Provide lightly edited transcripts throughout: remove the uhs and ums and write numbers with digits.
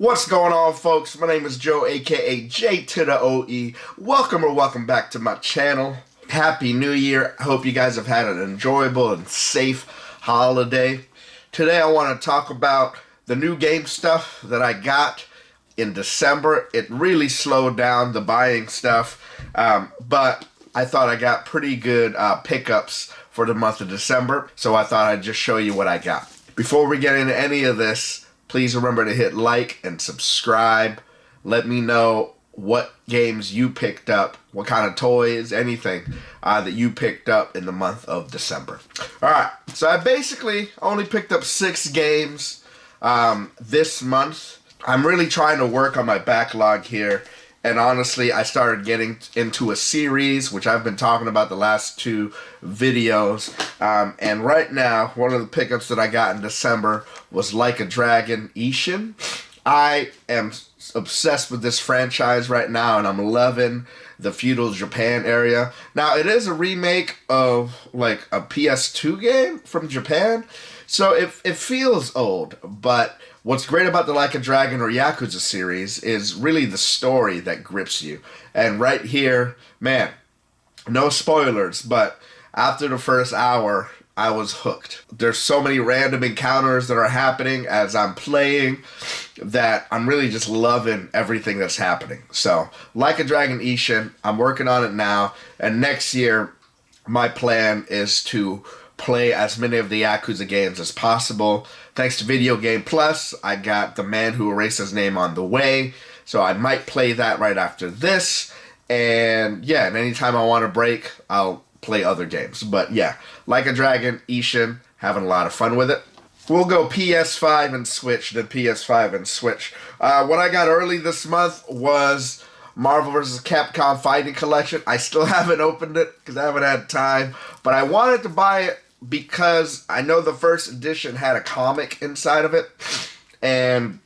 What's going on, folks? My name is Joe, aka J to the OE. Welcome back to my channel. Happy New Year. I hope you guys have had an enjoyable and safe holiday. Today I want to talk about the new game stuff that I got in December. It really slowed down the buying stuff, but I thought I got pretty good pickups for the month of December, so I thought I'd just show you what I got. Before we get into any of this, please remember to hit like and subscribe. Let me know what games you picked up, what kind of toys, anything that you picked up in the month of December. Alright, so I basically only picked up 6 games this month. I'm really trying to work on my backlog here. And honestly, I started getting into a series, which I've been talking about the last 2 videos. And right now, one of the pickups that I got in December was Like a Dragon Ishin. I am obsessed with this franchise right now, and I'm loving the feudal Japan area. Now, it is a remake of like a PS2 game from Japan, so it feels old, but what's great about the Like a Dragon or Yakuza series is really the story that grips you. And right here, man, no spoilers, but after the first hour, I was hooked. There's so many random encounters that are happening as I'm playing that I'm really just loving everything that's happening. So, Like a Dragon Ishin, I'm working on it now, and next year, my plan is to play as many of the Yakuza games as possible. Thanks to Video Game Plus, I got The Man Who Erased His Name on the way, so I might play that right after this. And yeah, and anytime I want to break, I'll play other games. But yeah, Like a Dragon, Ishin, having a lot of fun with it. We'll go PS5 and Switch, then PS5 and Switch. What I got early this month was Marvel vs. Capcom Fighting Collection. I still haven't opened it because I haven't had time, but I wanted to buy it because I know the first edition had a comic inside of it. And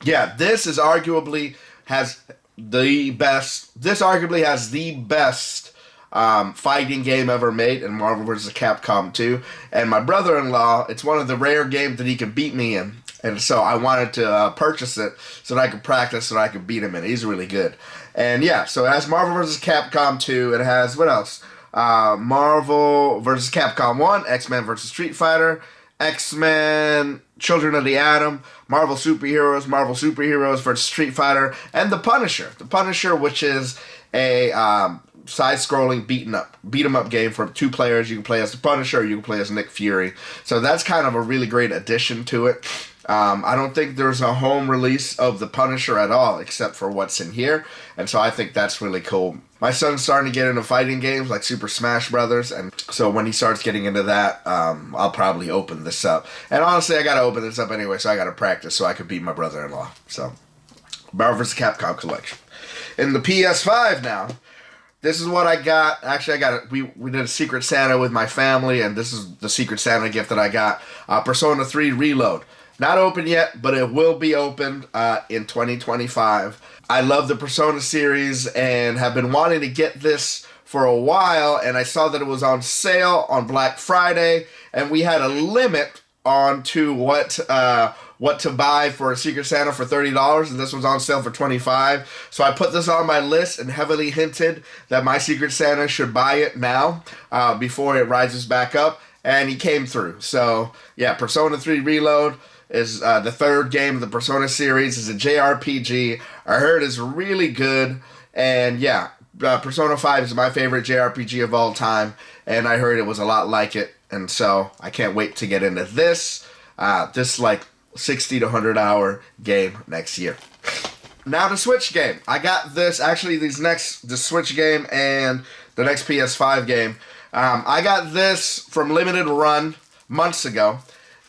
yeah, this arguably has the best fighting game ever made in Marvel vs. Capcom 2. And my brother-in-law, it's one of the rare games that he can beat me in. And so I wanted to purchase it so that I could practice, so that I could beat him in. He's really good. And yeah, so it has Marvel vs. Capcom 2. It has, what else? Marvel vs. Capcom 1, X-Men vs. Street Fighter, X-Men, Children of the Atom, Marvel Superheroes vs. Street Fighter, and The Punisher. The Punisher, which is a side-scrolling beat-em-up game for 2 players. You can play as the Punisher, or you can play as Nick Fury. So that's kind of a really great addition to it. I don't think there's a home release of the Punisher at all, except for what's in here, and so I think that's really cool. My son's starting to get into fighting games like Super Smash Brothers, and so when he starts getting into that, I'll probably open this up. And honestly, I gotta open this up anyway, so I gotta practice so I can beat my brother-in-law. So, Marvel vs. Capcom Collection. In the PS5 now, this is what I got. Actually, I got it. We did a Secret Santa with my family, and this is the Secret Santa gift that I got. Persona 3 Reload. Not open yet, but it will be opened in 2025. I love the Persona series and have been wanting to get this for a while, and I saw that it was on sale on Black Friday, and we had a limit on to what to buy for a Secret Santa for $30, and this was on sale for $25. So I put this on my list and heavily hinted that my Secret Santa should buy it now before it rises back up, and he came through. So yeah, Persona 3 Reload is the 3rd game of the Persona series. It's a JRPG. I heard it's really good, and yeah, Persona 5 is my favorite JRPG of all time, and I heard it was a lot like it, and so I can't wait to get into this. This like 60 to 100 hour game next year. Now the Switch game. I got this, actually the Switch game and the next PS5 game. I got this from Limited Run months ago,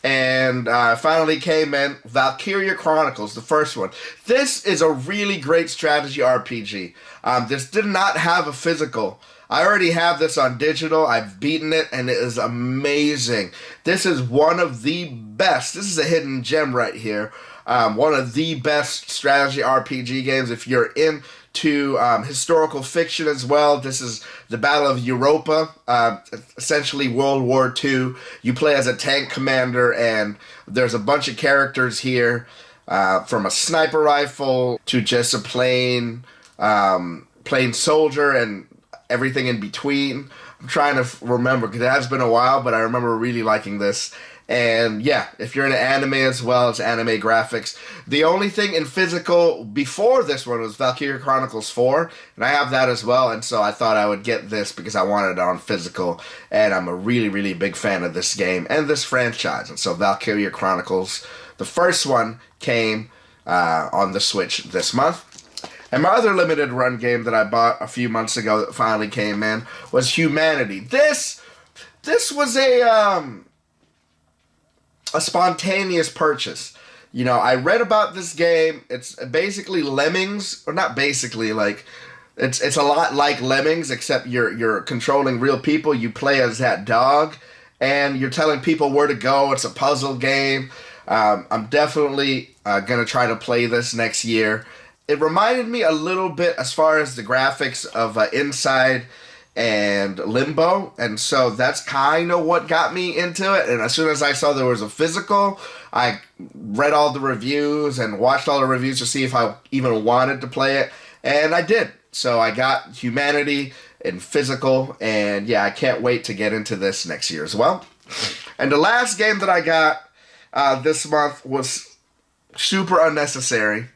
and finally came in. Valkyria Chronicles, the first one. This is a really great strategy RPG. This did not have a physical. I already have this on digital. I've beaten it, and it is amazing. This is one of the best. This is a hidden gem right here. One of the best strategy RPG games. If you're into historical fiction as well, this is the Battle of Europa, essentially World War II. You play as a tank commander, and there's a bunch of characters here. from a sniper rifle to just a plain soldier and everything in between. I'm trying to remember because it has been a while, but I remember really liking this. And yeah, if you're into anime as well, it's anime graphics. The only thing in physical before this one was Valkyria Chronicles 4, and I have that as well, and so I thought I would get this because I wanted it on physical, and I'm a really, really big fan of this game and this franchise. And so Valkyria Chronicles, the first one, came on the Switch this month. And my other limited run game that I bought a few months ago that finally came in was Humanity. This was a spontaneous purchase. You know, I read about this game. It's basically Lemmings, or not basically, like it's a lot like Lemmings, except you're controlling real people. You play as that dog, and you're telling people where to go. It's a puzzle game. I'm definitely gonna try to play this next year. It reminded me a little bit as far as the graphics of Inside and Limbo, and so that's kind of what got me into it. And as soon as I saw there was a physical, I read all the reviews and watched all the reviews to see if I even wanted to play it, and I did. So I got Humanity in physical, and yeah, I can't wait to get into this next year as well. And the last game that I got this month was super unnecessary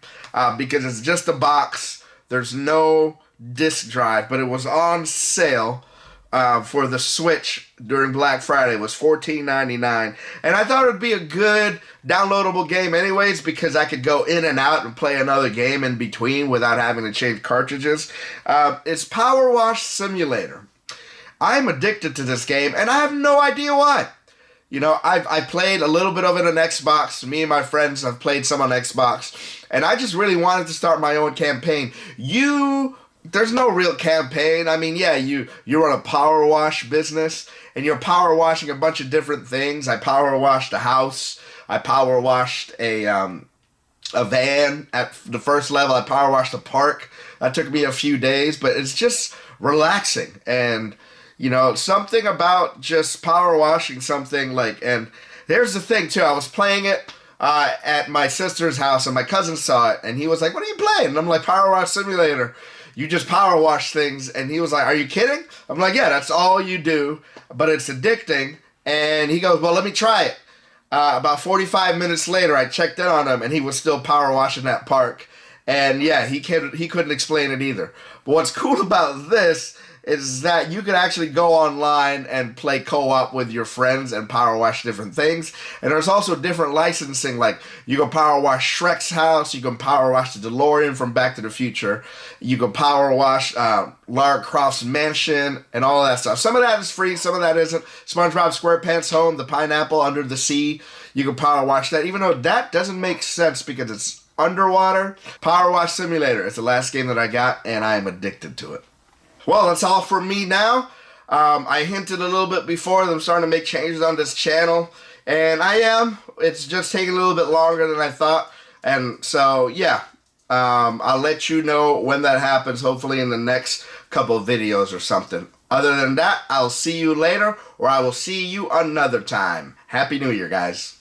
because it's just a box. There's no disc drive, but it was on sale for the Switch during Black Friday. It was $14.99, and I thought it would be a good downloadable game anyways because I could go in and out and play another game in between without having to change cartridges. It's Power Wash Simulator. I'm addicted to this game, and I have no idea why. You know, I played a little bit of it on Xbox. Me and my friends have played some on Xbox, and I just really wanted to start my own campaign. There's no real campaign. I mean, yeah, you run a power wash business, and you're power washing a bunch of different things. I power washed a house. I power washed a van at the first level. I power washed a park. That took me a few days, but it's just relaxing. And, you know, something about just power washing something like, and here's the thing too, I was playing it at my sister's house, and my cousin saw it, and he was like, "What are you playing?" And I'm like, "Power Wash Simulator. You just power wash things." And he was like, "Are you kidding?" I'm like, "Yeah, that's all you do, but it's addicting." And he goes, "Well, let me try it." About 45 minutes later, I checked in on him, and he was still power washing that park. And yeah, he couldn't explain it either. But what's cool about this is that you can actually go online and play co-op with your friends and power wash different things. And there's also different licensing, like you can power wash Shrek's house, you can power wash the DeLorean from Back to the Future, you can power wash Lara Croft's mansion and all that stuff. Some of that is free, some of that isn't. SpongeBob SquarePants home, the pineapple under the sea, you can power wash that, even though that doesn't make sense because it's underwater. Power Wash Simulator is the last game that I got, and I am addicted to it. Well, that's all from me now. I hinted a little bit before that I'm starting to make changes on this channel, and I am. It's just taking a little bit longer than I thought, and so yeah, I'll let you know when that happens, hopefully in the next couple of videos or something. Other than that, I'll see you later, or I will see you another time. Happy New Year, guys.